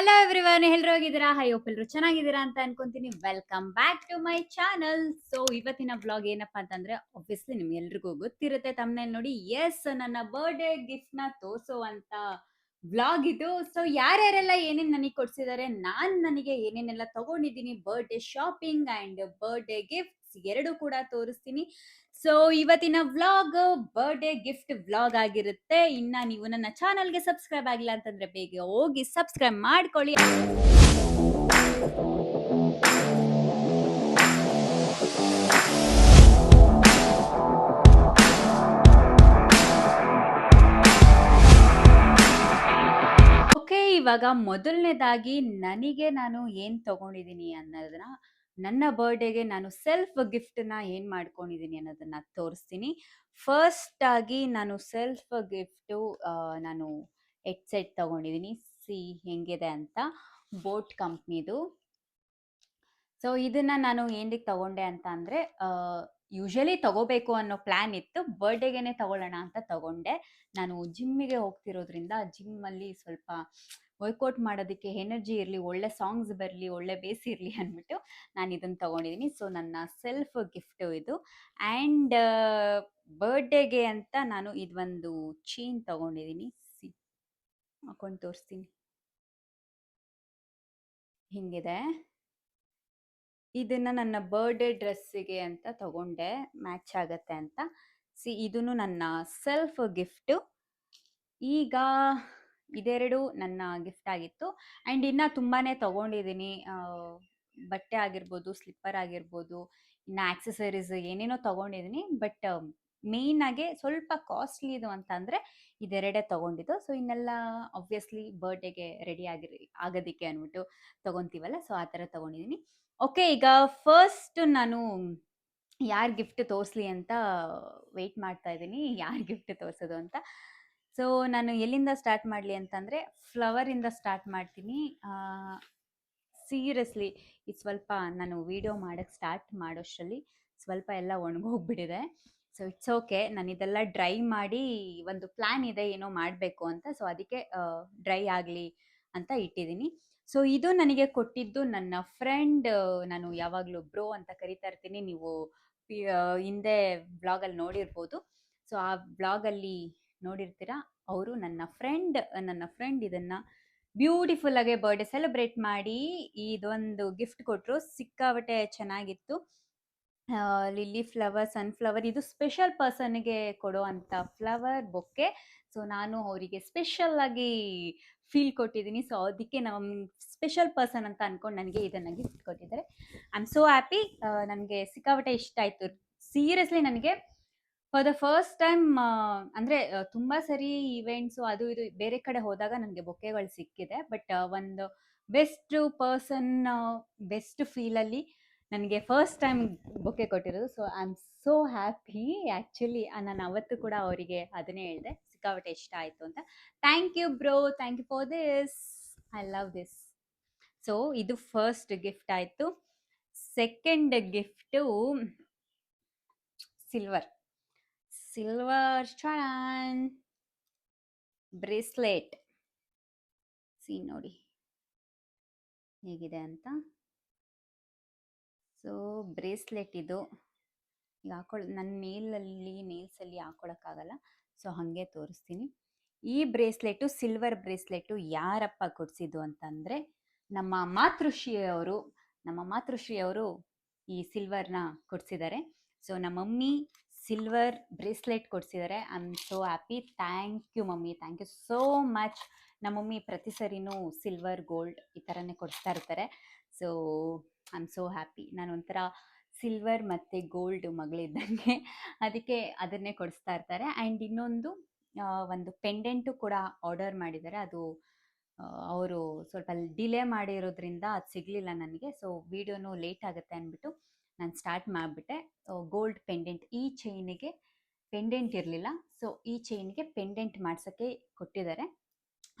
Hello everyone, ಎಲ್ರು ಹೋಗಿದ್ದೀರಾ? High hope ಎಲ್ರು ಚೆನ್ನಾಗಿದ್ದೀರಾ ಅಂತ ಅನ್ಕೊಂತೀನಿ. Welcome back to my channel. So ಇವತ್ತಿನ ವ್ಲಾಗ್ ಏನಪ್ಪಾ ಅಂತಂದ್ರೆ, ಆಬ್ವಿಯಸ್ಲಿ ನಿಮ್ಗೆ ಎಲ್ರಿಗೂ ಗೊತ್ತಿರುತ್ತೆ ತಮ್ಮನೇಲಿ ನೋಡಿ. ಎಸ್, ನನ್ನ ಬರ್ಡೇ ಗಿಫ್ಟ್ ನ ತೋರ್ಸೋವಂತ ವ್ಲಾಗ್ ಇದು. ಸೊ ಯಾರ್ಯಾರೆಲ್ಲ ಏನೇನ್ ನನಗೆ ಕೊಡ್ಸಿದ್ದಾರೆ, ನಾನ್ ನನಗೆ ಏನೇನೆಲ್ಲ ತಗೊಂಡಿದ್ದೀನಿ, birthday shopping and birthday gifts ಎರಡು ಕೂಡ ತೋರಿಸ್ತೀನಿ. ಸೊ ಇವತ್ತಿನ ವ್ಲಾಗ್ ಬರ್ಡೇ ಗಿಫ್ಟ್ ವ್ಲಾಗ್ ಆಗಿರುತ್ತೆ. ಇನ್ನ ನೀವು ನನ್ನ ಚಾನಲ್ಗೆ ಸಬ್ಸ್ಕ್ರೈಬ್ ಆಗಿಲ್ಲ ಅಂತಂದ್ರೆ ಬೇಗ ಹೋಗಿ ಸಬ್ಸ್ಕ್ರೈಬ್ ಮಾಡ್ಕೊಳ್ಳಿ. ಓಕೆ, ಇವಾಗ ಮೊದಲನೇದಾಗಿ ನನಗೆ ನಾನು ಏನ್ ತಗೊಂಡಿದ್ದೀನಿ ಅನ್ನೋದನ್ನ, ನನ್ನ ಬರ್ಡೇಗೆ ನಾನು ಸೆಲ್ಫ್ ಗಿಫ್ಟ್ ನ ಏನ್ ಮಾಡ್ಕೊಂಡಿದ್ದೀನಿ ಅನ್ನೋದನ್ನ ತೋರಿಸ್ತೀನಿ. ಫಸ್ಟ್ ಆಗಿ ನಾನು ಸೆಲ್ಫ್ ಗಿಫ್ಟ್ ನಾನು ಹೆಡ್ಸೆಟ್ ತಗೊಂಡಿದ್ದೀನಿ. ಸಿ ಹೆಂಗಿದೆ ಅಂತ, ಬೋಟ್ ಕಂಪ್ನಿದು. ಸೊ ಇದನ್ನ ನಾನು ಏನಕ್ಕೆ ತಗೊಂಡೆ ಅಂತ ಅಂದ್ರೆ, ಯೂಶಲಿ ತಗೋಬೇಕು ಅನ್ನೋ ಪ್ಲಾನ್ ಇತ್ತು, ಬರ್ಡೇಗೆನೆ ತಗೊಳ್ಳೋಣ ಅಂತ ತಗೊಂಡೆ. ನಾನು ಜಿಮ್ಮಿಗೆ ಹೋಗ್ತಿರೋದ್ರಿಂದ ಜಿಮ್ ಅಲ್ಲಿ ಸ್ವಲ್ಪ ವರ್ಕೌಟ್ ಮಾಡೋದಕ್ಕೆ ಎನರ್ಜಿ ಇರಲಿ, ಒಳ್ಳೆ ಸಾಂಗ್ಸ್ ಬರಲಿ, ಒಳ್ಳೆ ಬೇಸ್ ಇರಲಿ ಅಂದ್ಬಿಟ್ಟು ನಾನು ಇದನ್ನು ತಗೊಂಡಿದ್ದೀನಿ. ಸೊ ನನ್ನ ಸೆಲ್ಫ್ ಗಿಫ್ಟ್ ಇದು. ಆ್ಯಂಡ್ ಬರ್ಡೇಗೆ ಅಂತ ನಾನು ಇದೊಂದು ಚೈನ್ ತಗೊಂಡಿದ್ದೀನಿ. ಸಿ, ಹಾಕೊಂಡು ತೋರಿಸ್ತೀನಿ. ಹಿಂಗಿದೆ. ಇದನ್ನ ನನ್ನ ಬರ್ಡೇ ಡ್ರೆಸ್ಸಿಗೆ ಅಂತ ತಗೊಂಡೆ, ಮ್ಯಾಚ್ ಆಗತ್ತೆ ಅಂತ. ಸಿ, ಇದನ್ನು ನನ್ನ ಸೆಲ್ಫ್ ಗಿಫ್ಟ್. ಈಗ ಇದೆರಡು ನನ್ನ ಗಿಫ್ಟ್ ಆಗಿತ್ತು. ಆ್ಯಂಡ್ ಇನ್ನು ತುಂಬಾನೇ ತಗೊಂಡಿದ್ದೀನಿ. ಬಟ್ಟೆ ಆಗಿರ್ಬೋದು, ಸ್ಲಿಪ್ಪರ್ ಆಗಿರ್ಬೋದು, ಇನ್ನು ಆಕ್ಸೆಸರೀಸ್ ಏನೇನೋ ತಗೊಂಡಿದ್ದೀನಿ. ಬಟ್ ಮೇಯ್ನ್ ಆಗಿ ಸ್ವಲ್ಪ ಕಾಸ್ಟ್ಲಿ ಇದು ಅಂತ ಅಂದರೆ ಇದೆರಡೇ ತಗೊಂಡಿದ್ದು. ಸೊ ಇನ್ನೆಲ್ಲ ಆಬ್ವಿಯಸ್ಲಿ ಬರ್ಡೇಗೆ ರೆಡಿ ಆಗೋದಕ್ಕೆ ಅಂದ್ಬಿಟ್ಟು ತಗೊತೀವಲ್ಲ, ಸೊ ಆ ಥರ ತಗೊಂಡಿದ್ದೀನಿ. ಓಕೆ, ಈಗ ಫಸ್ಟ್ ನಾನು ಯಾರು ಗಿಫ್ಟ್ ತೋರಿಸ್ಲಿ ಅಂತ ವೆಯ್ಟ್ ಮಾಡ್ತಾ ಇದ್ದೀನಿ, ಯಾರು ಗಿಫ್ಟ್ ತೋರಿಸೋದು ಅಂತ. ಸೊ ನಾನು ಎಲ್ಲಿಂದ ಸ್ಟಾರ್ಟ್ ಮಾಡಲಿ ಅಂತಂದರೆ, ಫ್ಲವರಿಂದ ಸ್ಟಾರ್ಟ್ ಮಾಡ್ತೀನಿ. ಸೀರಿಯಸ್ಲಿ ಇದು ಸ್ವಲ್ಪ ನಾನು ವಿಡಿಯೋ ಮಾಡೋಕ್ಕೆ ಸ್ಟಾರ್ಟ್ ಮಾಡೋಷ್ಟರಲ್ಲಿ ಸ್ವಲ್ಪ ಎಲ್ಲ ಒಣಗೋಗ್ಬಿಟ್ಟಿದೆ. ಸೊ ಇಟ್ಸ್ ಓಕೆ, ನಾನು ಇದೆಲ್ಲ ಡ್ರೈ ಮಾಡಿ, ಒಂದು ಪ್ಲ್ಯಾನ್ ಇದೆ ಏನೋ ಮಾಡಬೇಕು ಅಂತ, ಸೊ ಅದಕ್ಕೆ ಡ್ರೈ ಆಗಲಿ ಅಂತ ಇಟ್ಟಿದ್ದೀನಿ. ಸೊ ಇದು ನನಗೆ ಕೊಟ್ಟಿದ್ದು ನನ್ನ ಫ್ರೆಂಡ್. ನಾನು ಯಾವಾಗಲೂ ಬ್ರೋ ಅಂತ ಕರಿತಾ ಇರ್ತೀನಿ, ನೀವು ಹಿಂದೆ ಬ್ಲಾಗಲ್ಲಿ ನೋಡಿರ್ಬೋದು. ಸೊ ಆ ಬ್ಲಾಗಲ್ಲಿ ನೋಡಿರ್ತೀರಾ, ಅವರು ನನ್ನ ಫ್ರೆಂಡ್ ಇದನ್ನು ಬ್ಯೂಟಿಫುಲ್ ಆಗಿ ಬರ್ಡೇ ಸೆಲೆಬ್ರೇಟ್ ಮಾಡಿ ಇದೊಂದು ಗಿಫ್ಟ್ ಕೊಟ್ಟರು. ಸಿಕ್ಕಾಬಟ್ಟೆ ಚೆನ್ನಾಗಿತ್ತು. ಲಿಲ್ಲಿ ಫ್ಲವರ್, ಸನ್ಫ್ಲವರ್, ಇದು ಸ್ಪೆಷಲ್ ಪರ್ಸನ್ಗೆ ಕೊಡೋ ಅಂಥ ಫ್ಲವರ್ ಬೊಕ್ಕೆ. ಸೊ ನಾನು ಅವರಿಗೆ ಸ್ಪೆಷಲ್ ಆಗಿ ಫೀಲ್ ಕೊಟ್ಟಿದ್ದೀನಿ. ಸೊ ಅದಕ್ಕೆ ನಮ್ಮ ಸ್ಪೆಷಲ್ ಪರ್ಸನ್ ಅಂತ ಅನ್ಕೊಂಡು ನನಗೆ ಇದನ್ನು ಗಿಫ್ಟ್ ಕೊಟ್ಟಿದ್ದಾರೆ. I am so happy. ನನಗೆ ಸಿಕ್ಕಾಬಟ್ಟೆ ಇಷ್ಟ ಆಯಿತು. ಸೀರಿಯಸ್ಲಿ ನನಗೆ ಫಾರ್ ದ ಫಸ್ಟ್ ಟೈಮ್, ಅಂದರೆ ತುಂಬ ಸರಿ ಇವೆಂಟ್ಸು ಅದು ಇದು ಬೇರೆ ಕಡೆ ಹೋದಾಗ ನನಗೆ ಬೊಕ್ಕೆಗಳು ಸಿಕ್ಕಿದೆ. ಬಟ್ ಒಂದು ಬೆಸ್ಟ್ ಪರ್ಸನ್, ಬೆಸ್ಟ್ ಫೀಲಲ್ಲಿ ನನಗೆ ಫಸ್ಟ್ ಟೈಮ್ ಬೊಕ್ಕೆ ಕೊಟ್ಟಿರೋದು. So I am so happy. Actually ನಾನು ಅವತ್ತು ಕೂಡ ಅವರಿಗೆ ಅದನ್ನೇ ಹೇಳಿದೆ, ಸಿಕ್ಕಾಬಟ್ಟೆ ಇಷ್ಟ ಆಯಿತು ಅಂತ. Thank you bro, thank you for this, I love this. So ಇದು ಫಸ್ಟ್ ಗಿಫ್ಟ್ ಆಯಿತು. Second gift silver bracelet. See ನೋಡಿ ಹೇಗಿದೆ ಅಂತ. ಸೊ ಬ್ರೇಸ್ಲೆಟ್ ಇದು ಈಗ ನನ್ನ ನೇಲ್ಸಲ್ಲಿ ಹಾಕೊಳಕ್ಕಾಗಲ್ಲ, ಸೊ ಹಾಗೆ ತೋರಿಸ್ತೀನಿ. ಈ ಬ್ರೇಸ್ಲೆಟು, ಸಿಲ್ವರ್ ಬ್ರೇಸ್ಲೆಟು ಯಾರಪ್ಪ ಕೊಡಿಸಿದ್ದು ಅಂತಂದರೆ ನಮ್ಮ ಮಾತೃಶ್ರೀಯವರು ಈ ಸಿಲ್ವರ್ನ ಕೊಡಿಸಿದ್ದಾರೆ. ಸೊ ನಮ್ಮ ಮಮ್ಮಿ ಸಿಲ್ವರ್ ಬ್ರೇಸ್ಲೆಟ್ ಕೊಡಿಸಿದ್ದಾರೆ. I am so happy. Thank you mummy, thank you so much. ನಮ್ಮ ಮಮ್ಮಿ ಪ್ರತಿ ಸರಿನೂ ಸಿಲ್ವರ್, ಗೋಲ್ಡ್ ಈ ಥರನೇ ಕೊಡಿಸ್ತಾ ಇರ್ತಾರೆ. So I am so happy. ನಾನು ಒಂಥರ ಸಿಲ್ವರ್ ಮತ್ತು ಗೋಲ್ಡ್ ಮಗಳಿದ್ದಂಗೆ, ಅದಕ್ಕೆ ಅದನ್ನೇ ಕೊಡಿಸ್ತಾ ಇರ್ತಾರೆ. ಆ್ಯಂಡ್ ಇನ್ನೊಂದು ಒಂದು ಪೆಂಡೆಂಟು ಕೂಡ ಆರ್ಡರ್ ಮಾಡಿದ್ದಾರೆ. ಅದು ಅವರು ಸ್ವಲ್ಪ ಡಿಲೇ ಮಾಡಿರೋದ್ರಿಂದ ಅದು ಸಿಗಲಿಲ್ಲ ನನಗೆ. ಸೊ ವಿಡಿಯೋನು ಲೇಟ್ ಆಗುತ್ತೆ ಅಂದ್ಬಿಟ್ಟು ನಾನು ಸ್ಟಾರ್ಟ್ ಮಾಡಿಬಿಟ್ಟೆ. ಗೋಲ್ಡ್ ಪೆಂಡೆಂಟ್, ಈ ಚೈನಿಗೆ ಪೆಂಡೆಂಟ್ ಇರಲಿಲ್ಲ. ಸೊ ಈ ಚೈನ್ಗೆ ಪೆಂಡೆಂಟ್ ಮಾಡ್ಸೋಕ್ಕೆ ಕೊಟ್ಟಿದ್ದಾರೆ.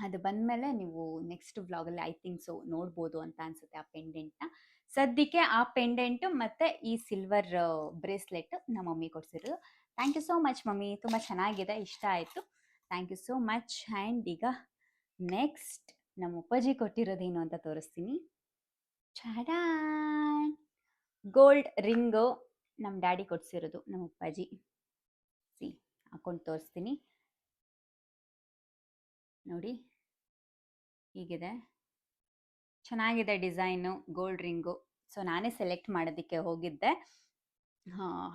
ಅದು ಬಂದಮೇಲೆ ನೀವು ನೆಕ್ಸ್ಟ್ ವ್ಲಾಗಲ್ಲಿ ಐ ಥಿಂಕ್ ಸೊ ನೋಡ್ಬೋದು ಅಂತ ಅನಿಸುತ್ತೆ ಆ ಪೆಂಡೆಂಟ್ನ. ಸದ್ಯಕ್ಕೆ ಆ ಪೆಂಡೆಂಟು ಮತ್ತು ಈ ಸಿಲ್ವರ್ ಬ್ರೇಸ್ಲೆಟ್ ನಮ್ಮ ಮಮ್ಮಿ ಕೊಡಿಸಿರೋದು. Thank you so much mummy, ತುಂಬ ಚೆನ್ನಾಗಿದೆ, ಇಷ್ಟ ಆಯಿತು. Thank you so much. And ಈಗ ನೆಕ್ಸ್ಟ್ ನಮ್ಮ ಅಪ್ಪಾಜಿ ಕೊಟ್ಟಿರೋದೇನು ಅಂತ ತೋರಿಸ್ತೀನಿ. ಚಾಡಾನ್! ಗೋಲ್ಡ್ ರಿಂಗು ನಮ್ಮ ಡ್ಯಾಡಿ ಕೊಡ್ಸಿರೋದು ನಮ್ಮ ಅಪ್ಪಾಜಿ. ಸಿ ಹಾಕೊಂಡು ತೋರಿಸ್ತೀನಿ ನೋಡಿ, ಹೀಗಿದೆ. ಚೆನ್ನಾಗಿದೆ ಡಿಸೈನು, ಗೋಲ್ಡ್ ರಿಂಗು. ಸೊ ನಾನೇ ಸೆಲೆಕ್ಟ್ ಮಾಡೋದಕ್ಕೆ ಹೋಗಿದ್ದೆ.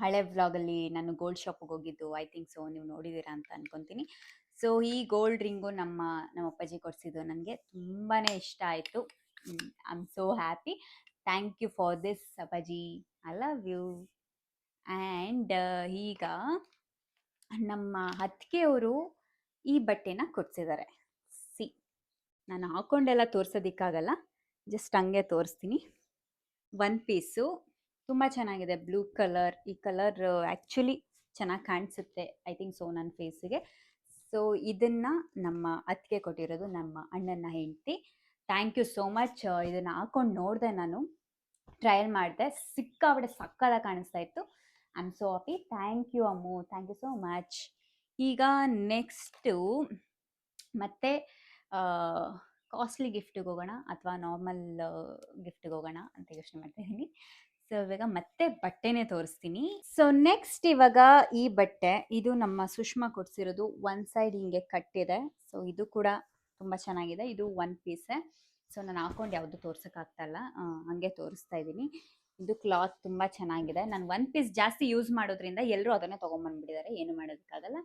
ಹಳೆ ವ್ಲಾಗಲ್ಲಿ ನಾನು ಗೋಲ್ಡ್ ಶಾಪಿಗೆ ಹೋಗಿದ್ದು, ಐ ಥಿಂಕ್ ಸೊ ನೀವು ನೋಡಿದ್ದೀರಾ ಅಂತ ಅನ್ಕೊತೀನಿ. ಸೊ ಈ ಗೋಲ್ಡ್ ರಿಂಗು ನಮ್ಮ ಅಪ್ಪಾಜಿ ಕೊಡಿಸಿದ್ದು ನನಗೆ ತುಂಬಾ ಇಷ್ಟ ಆಯಿತು. I am so happy. Thank you for this ಅಪ್ಪಾಜಿ, ಐ ಲವ್ ಯು. ಆ್ಯಂಡ್ ಈಗ ನಮ್ಮ ಅತ್ತಿಗೆಯವರು ಈ ಬಟ್ಟೆನ ಕೊಡಿಸಿದ್ದಾರೆ. ಸಿ, ನಾನು ಹಾಕೊಂಡೆಲ್ಲ ತೋರಿಸೋದಕ್ಕಾಗಲ್ಲ, ಜಸ್ಟ್ ಹಂಗೆ ತೋರಿಸ್ತೀನಿ. ಒನ್ ಪೀಸು ತುಂಬ ಚೆನ್ನಾಗಿದೆ, ಬ್ಲೂ ಕಲರ್. ಈ ಕಲರ್ ಆ್ಯಕ್ಚುಲಿ ಚೆನ್ನಾಗಿ ಕಾಣಿಸುತ್ತೆ, ಐ ಥಿಂಕ್ ಸೊ ನನ್ನ ಫೇಸಿಗೆ. ಸೊ ಇದನ್ನು ನಮ್ಮ ಅತ್ತಿಗೆ ಕೊಟ್ಟಿರೋದು, ನಮ್ಮ ಅಣ್ಣನ ಹೆಂಡತಿ. Thank you so much. ಇದನ್ನು ಹಾಕೊಂಡು ನೋಡಿದೆ, ನಾನು ಟ್ರಯಲ್ ಮಾಡಿದೆ, ಸಿಕ್ಕಾಬಿಟ್ಟೆ ಸಕ್ಕತ್ತಾಗಿ ಕಾಣಿಸ್ತಾ ಇತ್ತು. I am so happy. Thank you Ammu, thank you so much. ಈಗ ನೆಕ್ಸ್ಟು ಮತ್ತೆ ಕಾಸ್ಟ್ಲಿ ಗಿಫ್ಟಿಗೆ ಹೋಗೋಣ ಅಥವಾ ನಾರ್ಮಲ್ ಗಿಫ್ಟಿಗೆ ಹೋಗೋಣ ಅಂತ ಯೋಚನೆ ಮಾಡ್ತಾ ಇದ್ದೀನಿ. ಸೊ ಇವಾಗ ಮತ್ತೆ ಬಟ್ಟೆನೇ ತೋರಿಸ್ತೀನಿ. ಸೊ ನೆಕ್ಸ್ಟ್ ಇವಾಗ ಈ ಬಟ್ಟೆ, ಇದು ನಮ್ಮ ಸುಷ್ಮಾ ಕೊಡ್ಸಿರೋದು. ಒನ್ ಸೈಡ್ ಹಿಂಗೆ ಕಟ್ಟಿದೆ. ಸೊ ಇದು ಕೂಡ ತುಂಬ ಚೆನ್ನಾಗಿದೆ. ಇದು ಒನ್ ಪೀಸೇ. ಸೊ ನಾನು ಹಾಕೊಂಡು ಯಾವುದು ತೋರ್ಸೋಕ್ಕಾಗ್ತಾಯಿಲ್ಲ, ಹಂಗೆ ತೋರಿಸ್ತಾ ಇದ್ದೀನಿ. ಇದು ಕ್ಲಾತ್ ತುಂಬ ಚೆನ್ನಾಗಿದೆ. ನಾನು ಒನ್ ಪೀಸ್ ಜಾಸ್ತಿ ಯೂಸ್ ಮಾಡೋದ್ರಿಂದ ಎಲ್ಲರೂ ಅದನ್ನೇ ತೊಗೊಂಬಂದ್ಬಿಟ್ಟಿದ್ದಾರೆ, ಏನು ಮಾಡೋದಕ್ಕಾಗಲ್ಲ.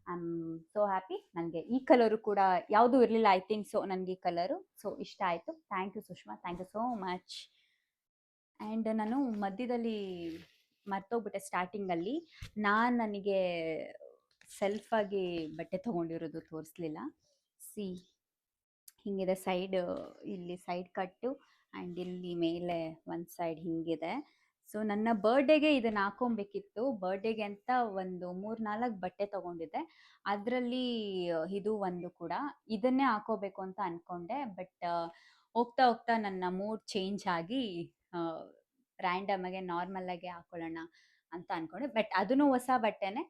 I am so happy. ನನಗೆ ಈ ಕಲರು ಕೂಡ ಯಾವುದೂ ಇರಲಿಲ್ಲ, ಐ ಥಿಂಕ್ ಸೊ ನನಗೆ ಈ ಕಲರು ಸೊ ಇಷ್ಟ ಆಯಿತು. Thank you Sushma, thank you so much. And ನಾನು ಮಧ್ಯದಲ್ಲಿ ಮರ್ತೋಗ್ಬಿಟ್ಟೆ, ಸ್ಟಾರ್ಟಿಂಗಲ್ಲಿ ನನಗೆ ಸೆಲ್ಫಾಗಿ ಬಟ್ಟೆ ತೊಗೊಂಡಿರೋದು ತೋರಿಸ್ಲಿಲ್ಲ. ಸಿ ಹಿಂಗಿದೆ ಸೈಡ್, ಇಲ್ಲಿ ಸೈಡ್ ಕಟ್ಟು ಆ್ಯಂಡ್ ಇಲ್ಲಿ ಮೇಲೆ ಒಂದು ಸೈಡ್ ಹಿಂಗಿದೆ. ಸೊ ನನ್ನ ಬರ್ಡೇಗೆ ಇದನ್ನು ಹಾಕೊಬೇಕಿತ್ತು. ಬರ್ಡೇಗೆ ಅಂತ ಒಂದು 3-4 ಬಟ್ಟೆ ತೊಗೊಂಡಿದ್ದೆ, ಅದರಲ್ಲಿ ಇದು ಒಂದು ಕೂಡ. ಇದನ್ನೇ ಹಾಕೋಬೇಕು ಅಂತ ಅಂದ್ಕೊಂಡೆ, ಬಟ್ ಹೋಗ್ತಾ ಹೋಗ್ತಾ ನನ್ನ ಮೂಡ್ ಚೇಂಜ್ ಆಗಿ ರ್ಯಾಂಡಮಾಗೆ ನಾರ್ಮಲಾಗೆ ಹಾಕೊಳ್ಳೋಣ ಅಂತ ಅಂದ್ಕೊಂಡೆ. ಬಟ್ ಅದೂ ಹೊಸ ಬಟ್ಟೆನೇ,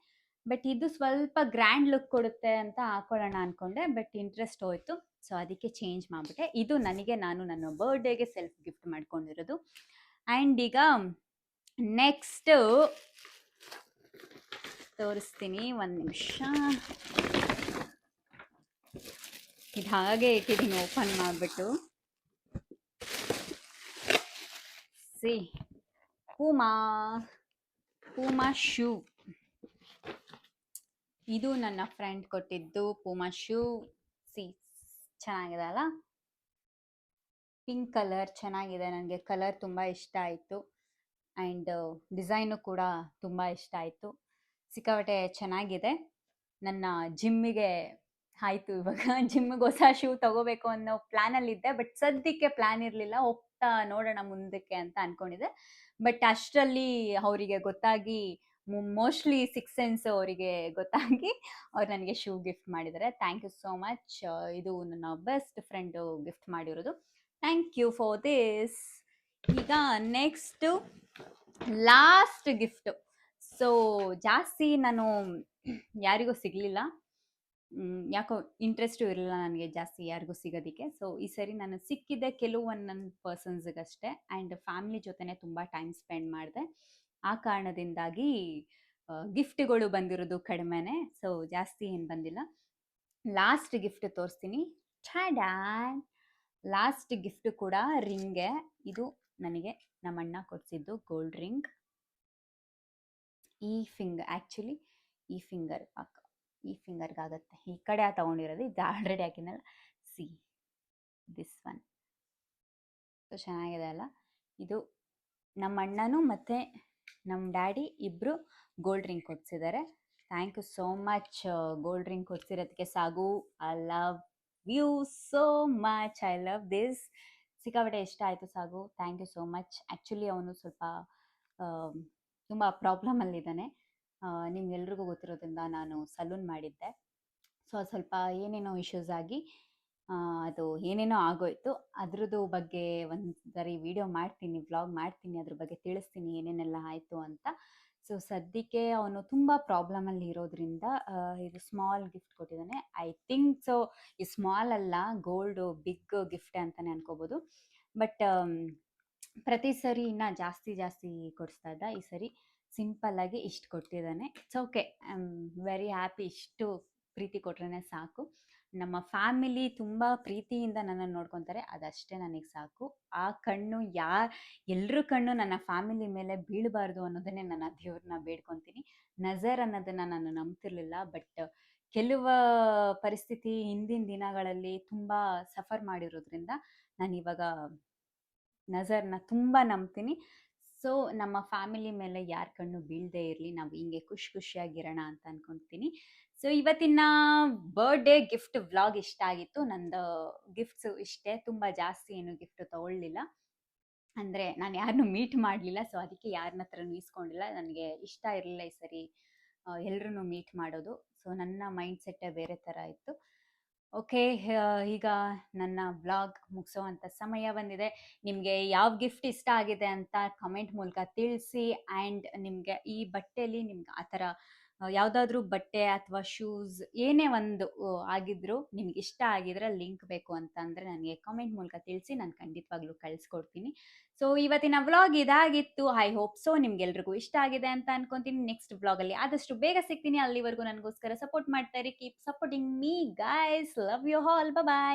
ಬಟ್ ಇದು ಸ್ವಲ್ಪ ಗ್ರ್ಯಾಂಡ್ ಲುಕ್ ಕೊಡುತ್ತೆ ಅಂತ ಹಾಕೊಳ್ಳೋಣ ಅಂದ್ಕೊಂಡೆ, ಬಟ್ ಇಂಟ್ರೆಸ್ಟ್ ಹೋಯಿತು. ಸೊ ಅದಕ್ಕೆ ಚೇಂಜ್ ಮಾಡಿಬಿಟ್ಟೆ. ಇದು ನನಗೆ, ನಾನು ನನ್ನ ಬರ್ಡೇಗೆ ಸೆಲ್ಫ್ ಗಿಫ್ಟ್ ಮಾಡ್ಕೊಂಡಿರೋದು. ಆ್ಯಂಡ್ ಈಗ ನೆಕ್ಸ್ಟು ತೋರಿಸ್ತೀನಿ, ಒಂದು ನಿಮಿಷ. ಇದು ಹಾಗೆ ಇಟ್ಟಿದ್ದೀನಿ ಓಪನ್ ಮಾಡಿಬಿಟ್ಟು. C, Puma shoe. ಇದು ನನ್ನ ಫ್ರೆಂಡ್ ಕೊಟ್ಟಿದ್ದು ಪೂಮಾ ಶೂ. ಸಿ, ಚೆನ್ನಾಗಿದೆ ಅಲ್ಲ? ಪಿಂಕ್ ಕಲರ್ ಚೆನ್ನಾಗಿದೆ, ನನಗೆ ಕಲರ್ ತುಂಬ ಇಷ್ಟ ಆಯಿತು. ಆ್ಯಂಡ್ ಡಿಸೈನು ಕೂಡ ತುಂಬ ಇಷ್ಟ ಆಯಿತು, ಸಿಕ್ಕಾಪಟ್ಟೆ ಚೆನ್ನಾಗಿದೆ. ನನ್ನ ಜಿಮ್ಮಿಗೆ ಆಯಿತು, ಇವಾಗ ಜಿಮ್ಮಿಗೆ ಹೊಸ ಶೂ ತೊಗೋಬೇಕು ಅನ್ನೋ ಪ್ಲ್ಯಾನಲ್ಲಿದ್ದೆ, ಬಟ್ ಸದ್ಯಕ್ಕೆ ಪ್ಲ್ಯಾನ್ ಇರಲಿಲ್ಲ, ಹೋಗ್ತಾ ನೋಡೋಣ ಮುಂದಕ್ಕೆ ಅಂತ ಅಂದ್ಕೊಂಡಿದ್ದೆ. ಬಟ್ ಅಷ್ಟರಲ್ಲಿ ಅವರಿಗೆ ಗೊತ್ತಾಗಿ, ಮೋಸ್ಟ್ಲಿ 6 ಸೆನ್ಸ್ ಅವರಿಗೆ ಗೊತ್ತಾಗಿ ಅವ್ರು ನನಗೆ ಶೂ ಗಿಫ್ಟ್ ಮಾಡಿದ್ದಾರೆ. Thank you so much. ಇದು ನನ್ನ ಬೆಸ್ಟ್ ಫ್ರೆಂಡು ಗಿಫ್ಟ್ ಮಾಡಿರೋದು. Thank you for this. ಈಗ ನೆಕ್ಸ್ಟು ಲಾಸ್ಟ್ ಗಿಫ್ಟು. ಸೊ ಜಾಸ್ತಿ ನಾನು ಯಾರಿಗೂ ಸಿಗಲಿಲ್ಲ, ಯಾಕೋ ಇಂಟ್ರೆಸ್ಟು ಇರಲಿಲ್ಲ ನನಗೆ ಜಾಸ್ತಿ ಯಾರಿಗೂ ಸಿಗೋದಕ್ಕೆ. ಸೊ ಈ ಸರಿ ನಾನು ಸಿಕ್ಕಿದ್ದೆ ಕೆಲವು ಒಂದೊಂದು ಪರ್ಸನ್ಸ್ಗಷ್ಟೇ, ಆ್ಯಂಡ್ ಫ್ಯಾಮಿಲಿ ಜೊತೆನೇ ತುಂಬ ಟೈಮ್ ಸ್ಪೆಂಡ್ ಮಾಡಿದೆ. ಆ ಕಾರಣದಿಂದಾಗಿ ಗಿಫ್ಟ್ಗಳು ಬಂದಿರೋದು ಕಡಿಮೆನೇ, ಸೊ ಜಾಸ್ತಿ ಏನು ಬಂದಿಲ್ಲ. ಲಾಸ್ಟ್ ಗಿಫ್ಟ್ ತೋರಿಸ್ತೀನಿ. ಛಾಡ್ಯಾನ್! ಲಾಸ್ಟ್ ಗಿಫ್ಟ್ ಕೂಡ ರಿಂಗೆ. ಇದು ನನಗೆ ನಮ್ಮ ಅಣ್ಣ ಕೊಡಿಸಿದ್ದು ಗೋಲ್ಡ್ ರಿಂಗ್. ಈ ಆ್ಯಕ್ಚುಲಿ ಈ ಫಿಂಗರ್ಗಾಗತ್ತೆ, ಈ ಕಡೆ ತೊಗೊಂಡಿರೋದು, ಇದು ಆಲ್ರೆಡಿ ಹಾಕಿದ್ನಲ್ಲ. ಸಿ, ದಿಸ್ ಒನ್ ಸೊ ಚೆನ್ನಾಗಿದೆ ಅಲ್ಲ? ಇದು ನಮ್ಮ ಅಣ್ಣನೂ ಮತ್ತು ನಮ್ಮ ಡ್ಯಾಡಿ ಇಬ್ಬರು ಗೋಲ್ಡ್ ರಿಂಗ್ ಕೊಡಿಸಿದ್ದಾರೆ. Thank you so much gold ring ಕೊಡಿಸಿರೋದಕ್ಕೆ Sagu. I love you so much, I love this. ಸಿಕ್ಕಾಪಟ್ಟೆ ಇಷ್ಟ ಆಯಿತು Sagu, thank you so much. Actually ಅವನು ಸ್ವಲ್ಪ ತುಂಬ ಪ್ರಾಬ್ಲಮಲ್ಲಿದ್ದಾನೆ. ನಿಮ್ಗೆಲ್ರಿಗೂ ಗೊತ್ತಿರೋದ್ರಿಂದ ನಾನು ಸಲೂನ್ ಮಾಡಿದ್ದೆ. ಸೊ ಸ್ವಲ್ಪ ಏನೇನೋ ಇಶ್ಯೂಸ್ ಆಗಿ ಅದು ಏನೇನೋ ಆಗೋಯ್ತು. ಅದ್ರದ್ದು ಬಗ್ಗೆ ಒಂದು ಸರಿ ವಿಡಿಯೋ ಮಾಡ್ತೀನಿ, ವ್ಲಾಗ್ ಮಾಡ್ತೀನಿ, ಅದ್ರ ಬಗ್ಗೆ ತಿಳಿಸ್ತೀನಿ ಏನೇನೆಲ್ಲ ಆಯಿತು ಅಂತ. ಸೊ ಸದ್ಯಕ್ಕೆ ಅವನು ತುಂಬಾ ಪ್ರಾಬ್ಲಮ್ ಅಲ್ಲಿ ಇರೋದ್ರಿಂದ ಇದು ಸ್ಮಾಲ್ ಗಿಫ್ಟ್ ಕೊಟ್ಟಿದ್ದಾನೆ. ಐ ಥಿಂಕ್ ಸೊ ಈ ಸ್ಮಾಲ್ ಅಲ್ಲ, ಗೋಲ್ಡ್ ಬಿಗ್ ಗಿಫ್ಟ್ ಅಂತಾನೆ ಅನ್ಕೋಬಹುದು. ಬಟ್ ಪ್ರತಿ ಸರಿ ಇನ್ನ ಜಾಸ್ತಿ ಜಾಸ್ತಿ ಕೊಡಿಸ್ತಾ ಇದ್ದ. ಈ ಸರಿ ಸಿಂಪಲ್ ಆಗಿ ಇಷ್ಟು ಕೊಟ್ಟಿದ್ದಾನೆ. It's okay, I am very happy. ಇಷ್ಟು ಪ್ರೀತಿ ಕೊಟ್ರೇನೆ ಸಾಕು. ನಮ್ಮ ಫ್ಯಾಮಿಲಿ ತುಂಬಾ ಪ್ರೀತಿಯಿಂದ ನನ್ನನ್ನು ನೋಡ್ಕೊತಾರೆ, ಅದಷ್ಟೇ ನನಗೆ ಸಾಕು. ಆ ಕಣ್ಣು ಎಲ್ರ ಕಣ್ಣು ನನ್ನ ಫ್ಯಾಮಿಲಿ ಮೇಲೆ ಬೀಳಬಾರ್ದು ಅನ್ನೋದನ್ನೇ ನನ್ನ ದೇವ್ರನ್ನ ಬೇಡ್ಕೊತೀನಿ. ನಜರ್ ಅನ್ನೋದನ್ನ ನಾನು ನಂಬ್ತಿರ್ಲಿಲ್ಲ, ಬಟ್ ಕೆಲವು ಪರಿಸ್ಥಿತಿ ಹಿಂದಿನ ದಿನಗಳಲ್ಲಿ ತುಂಬಾ ಸಫರ್ ಮಾಡಿರೋದ್ರಿಂದ ನಾನು ಇವಾಗ ನಜರ್ನ ತುಂಬಾ ನಂಬ್ತೀನಿ. ಸೊ ನಮ್ಮ ಫ್ಯಾಮಿಲಿ ಮೇಲೆ ಯಾರ ಕಣ್ಣು ಬೀಳದೇ ಇರಲಿ, ನಾವು ಹಿಂಗೆ ಖುಷಿ ಖುಷಿಯಾಗಿರೋಣ ಅಂತ ಅನ್ಕೊಂತೀನಿ. ಸೊ ಇವತ್ತಿನ ಬರ್ಡೇ ಗಿಫ್ಟ್ ವ್ಲಾಗ್ ಇಷ್ಟ ಆಗಿತ್ತು. ನಂದು ಗಿಫ್ಟ್ಸು ಇಷ್ಟೇ, ತುಂಬ ಜಾಸ್ತಿ ಏನು ಗಿಫ್ಟ್ ತಗೊಳ್ಳಿಲ್ಲ. ಅಂದರೆ ನಾನು ಯಾರನ್ನೂ ಮೀಟ್ ಮಾಡಲಿಲ್ಲ, ಸೊ ಅದಕ್ಕೆ ಯಾರನ್ನ ಹತ್ರನೂ ಇಸ್ಕೊಂಡಿಲ್ಲ. ನನಗೆ ಇಷ್ಟ ಇರಲಿಲ್ಲ ಈ ಸರಿ ಎಲ್ಲರೂ ಮೀಟ್ ಮಾಡೋದು. ಸೊ ನನ್ನ ಮೈಂಡ್ ಸೆಟ್ಟೇ ಬೇರೆ ಥರ ಇತ್ತು. ಓಕೆ, ಈಗ ನನ್ನ ವ್ಲಾಗ್ ಮುಗಿಸೋವಂಥ ಸಮಯ ಬಂದಿದೆ. ನಿಮಗೆ ಯಾವ ಗಿಫ್ಟ್ ಇಷ್ಟ ಆಗಿದೆ ಅಂತ ಕಮೆಂಟ್ ಮೂಲಕ ತಿಳಿಸಿ. ಆ್ಯಂಡ್ ನಿಮಗೆ ಈ ಬಟ್ಟೆಯಲ್ಲಿ ನಿಮ್ಗೆ ಆ ಥರ ಯಾವುದಾದ್ರೂ ಬಟ್ಟೆ ಅಥವಾ ಶೂಸ್ ಏನೇ ಒಂದು ಆಗಿದ್ರು ನಿಮ್ಗೆ ಇಷ್ಟ ಆಗಿದ್ರೆ ಲಿಂಕ್ ಬೇಕು ಅಂತ ಅಂದರೆ ನನಗೆ ಕಾಮೆಂಟ್ ಮೂಲಕ ತಿಳಿಸಿ, ನಾನು ಖಂಡಿತವಾಗ್ಲೂ ಕಳಿಸ್ಕೊಡ್ತೀನಿ. ಸೊ ಇವತ್ತಿನ ವ್ಲಾಗ್ ಇದಾಗಿತ್ತು. ಐ ಹೋಪ್ ಸೊ ನಿಮ್ಗೆಲ್ರಿಗೂ ಇಷ್ಟ ಆಗಿದೆ ಅಂತ ಅನ್ಕೊಂತೀನಿ. ನೆಕ್ಸ್ಟ್ ವ್ಲಾಗಲ್ಲಿ ಆದಷ್ಟು ಬೇಗ ಸಿಗ್ತೀನಿ. ಅಲ್ಲಿವರೆಗೂ ನನಗೋಸ್ಕರ ಸಪೋರ್ಟ್ ಮಾಡ್ತಾ ಇರಿ. Keep supporting me guys. Love you all. Bye.